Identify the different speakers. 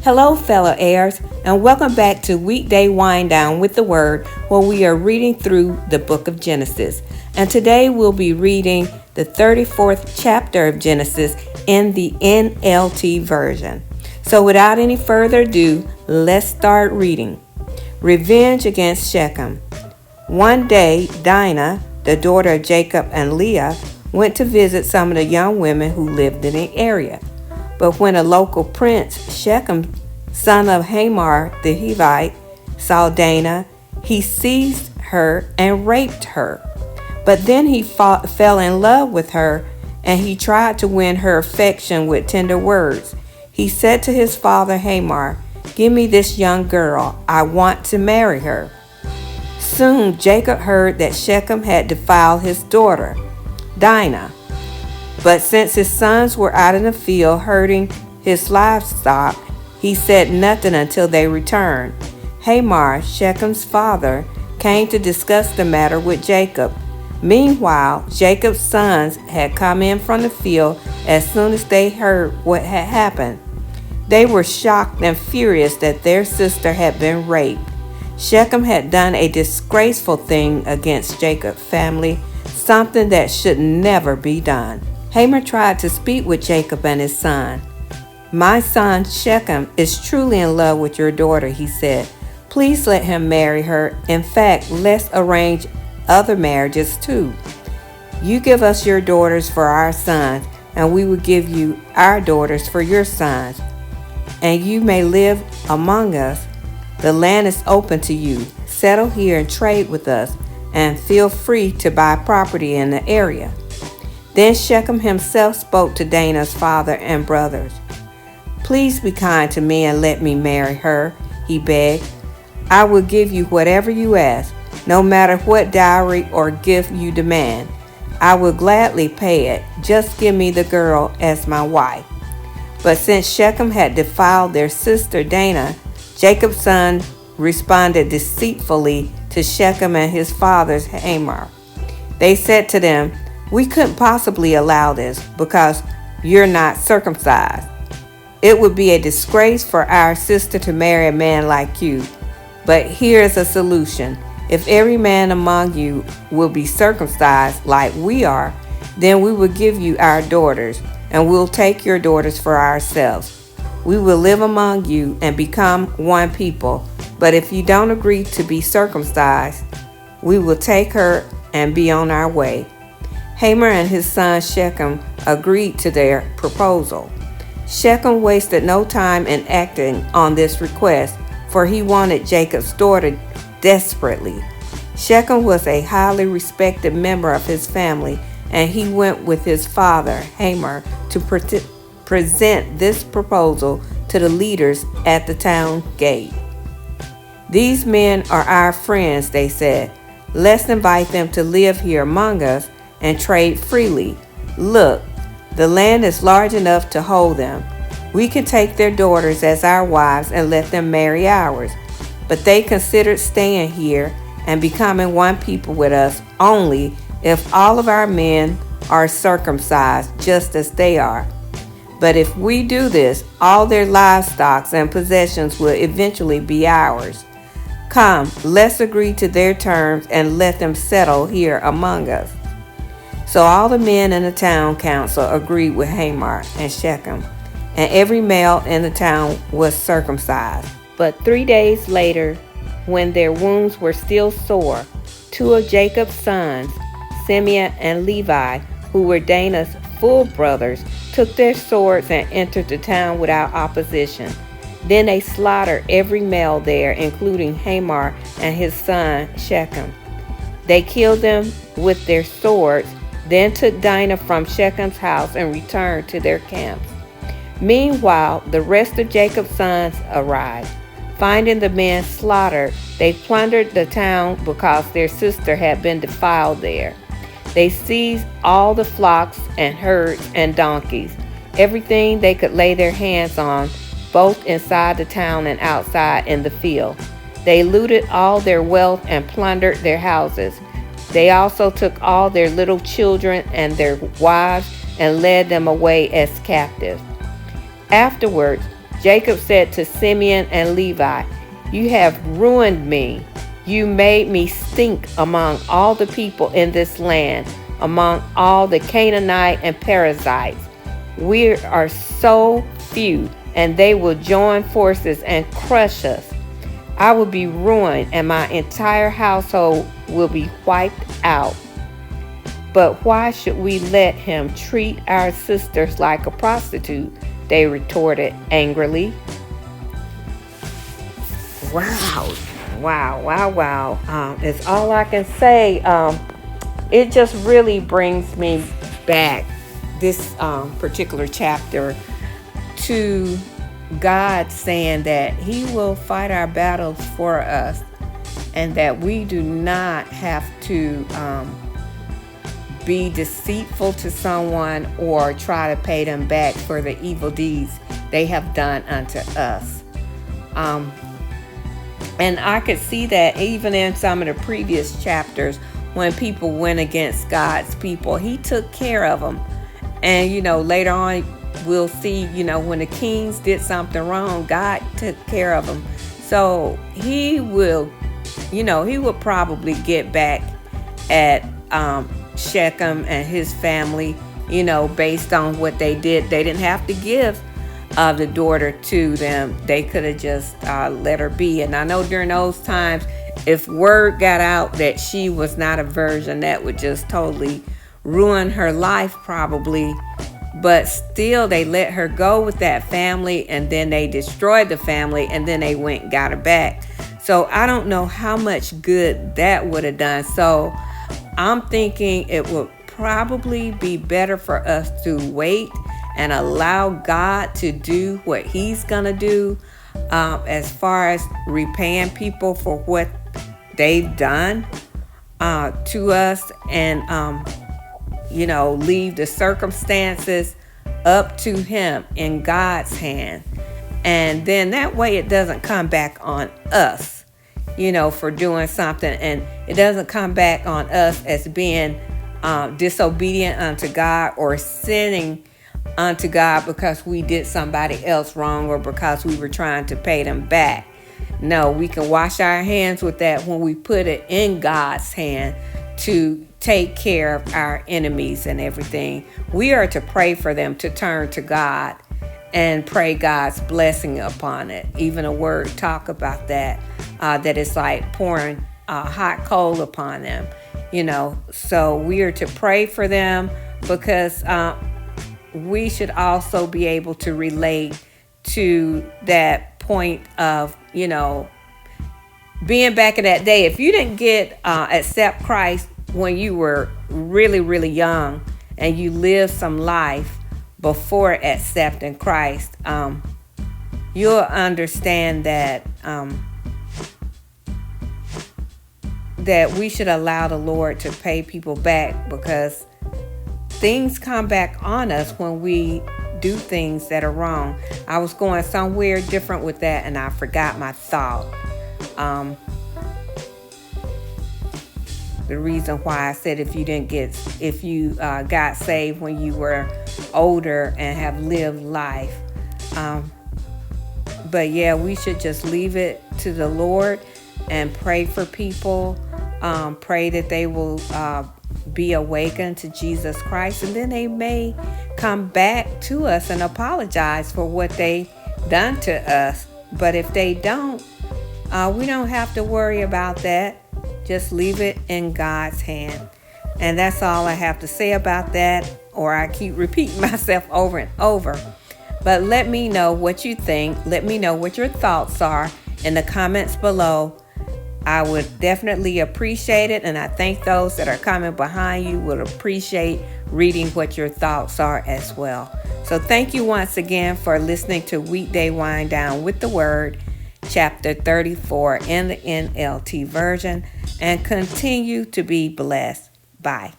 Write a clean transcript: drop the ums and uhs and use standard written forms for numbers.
Speaker 1: Hello, fellow heirs, and welcome back to Weekday Wind Down with the Word, where we are reading through the book of Genesis. And today we'll be reading the 34th chapter of Genesis in the NLT version. So without any further ado, let's start reading. Revenge against Shechem. One day, Dinah, the daughter of Jacob and Leah, went to visit some of the young women who lived in the area. But when a local prince, Shechem, son of Hamor the Hivite, saw Dinah, he seized her and raped her. But then he fell in love with her, and he tried to win her affection with tender words. He said to his father Hamor, "Give me this young girl. I want to marry her." Soon Jacob heard that Shechem had defiled his daughter, Dinah. But since his sons were out in the field herding his livestock, he said nothing until they returned. Hamor, Shechem's father, came to discuss the matter with Jacob. Meanwhile, Jacob's sons had come in from the field as soon as they heard what had happened. They were shocked and furious that their sister had been raped. Shechem had done a disgraceful thing against Jacob's family, something that should never be done. Hamor tried to speak with Jacob and his son. "My son Shechem is truly in love with your daughter," he said. "Please let him marry her. In fact, let's arrange other marriages too. You give us your daughters for our sons, and we will give you our daughters for your sons. And you may live among us. The land is open to you. Settle here and trade with us, and feel free to buy property in the area." Then Shechem himself spoke to Dinah's father and brothers. "Please be kind to me and let me marry her," he begged. "I will give you whatever you ask, no matter what dowry or gift you demand. I will gladly pay it. Just give me the girl as my wife." But since Shechem had defiled their sister Dinah, Jacob's son responded deceitfully to Shechem and his father's Hamor. They said to them, "We couldn't possibly allow this because you're not circumcised. It would be a disgrace for our sister to marry a man like you. But here's a solution. If every man among you will be circumcised like we are, then we will give you our daughters, and we'll take your daughters for ourselves. We will live among you and become one people. But if you don't agree to be circumcised, we will take her and be on our way." Hamor and his son Shechem agreed to their proposal. Shechem wasted no time in acting on this request, for he wanted Jacob's daughter desperately. Shechem was a highly respected member of his family, and he went with his father Hamor to present this proposal to the leaders at the town gate. "These men are our friends," they said. "Let's invite them to live here among us and trade freely. Look, the land is large enough to hold them. We can take their daughters as our wives and let them marry ours." But they considered staying here and becoming one people with us only if all of our men are circumcised just as they are. But if we do this, all their livestock and possessions will eventually be ours. Come, let's agree to their terms and let them settle here among us. So all the men in the town council agreed with Hamor and Shechem, and every male in the town was circumcised. But 3 days later, when their wounds were still sore, two of Jacob's sons, Simeon and Levi, who were Dinah's full brothers, took their swords and entered the town without opposition. Then they slaughtered every male there, including Hamor and his son Shechem. They killed them with their swords, then took Dinah from Shechem's house and returned to their camps. Meanwhile, the rest of Jacob's sons arrived. Finding the men slaughtered, they plundered the town because their sister had been defiled there. They seized all the flocks and herds and donkeys, everything they could lay their hands on, both inside the town and outside in the field. They looted all their wealth and plundered their houses. They also took all their little children and their wives and led them away as captives. Afterwards, Jacob said to Simeon and Levi, "You have ruined me. You made me stink among all the people in this land, among all the Canaanite and Perizzites. We are so few, and they will join forces and crush us. I will be ruined, and my entire household will be wiped out. But why should we let him treat our sisters like a prostitute?" they retorted angrily. Wow. It's all I can say. It just really brings me back, this particular chapter, to God saying that he will fight our battles for us, and that we do not have to be deceitful to someone or try to pay them back for the evil deeds they have done unto us. And I could see that even in some of the previous chapters, when people went against God's people, he took care of them. And, later on, we'll see, when the kings did something wrong, God took care of them. So he will probably get back at Shechem and his family, based on what they did. They didn't have to give the daughter to them. They could have just let her be. And I know during those times, if word got out that she was not a virgin, that would just totally ruin her life probably. But still, they let her go with that family, and then they destroyed the family, and then they went and got her back. So I don't know how much good that would have done. So I'm thinking it would probably be better for us to wait and allow God to do what he's gonna do, as far as repaying people for what they've done to us, and leave the circumstances up to him in God's hand. And then that way it doesn't come back on us, for doing something, and it doesn't come back on us as being disobedient unto God or sinning unto God because we did somebody else wrong or because we were trying to pay them back. No, we can wash our hands with that when we put it in God's hand to take care of our enemies and everything. We are to pray for them to turn to God and pray God's blessing upon it. Even a word talk about that, that it's like pouring hot coal upon them, So we are to pray for them, because we should also be able to relate to that point of, being back in that day. If you didn't accept Christ when you were really, really young, and you lived some life before accepting Christ, you'll understand that that we should allow the Lord to pay people back, because things come back on us when we do things that are wrong. I was going somewhere different with that, and I forgot my thought. The reason why I said if you got saved when you were older and have lived life. But yeah, we should just leave it to the Lord and pray for people. Pray that they will be awakened to Jesus Christ, and then they may come back to us and apologize for what they done to us. But if they don't, we don't have to worry about that. Just leave it in God's hand. And that's all I have to say about that, or I keep repeating myself over and over. But let me know what you think. Let me know what your thoughts are in the comments below. I would definitely appreciate it, and I think those that are coming behind you would appreciate reading what your thoughts are as well. So thank you once again for listening to Weekday Wind Down with the Word, chapter 34 in the NLT version, and continue to be blessed. Bye.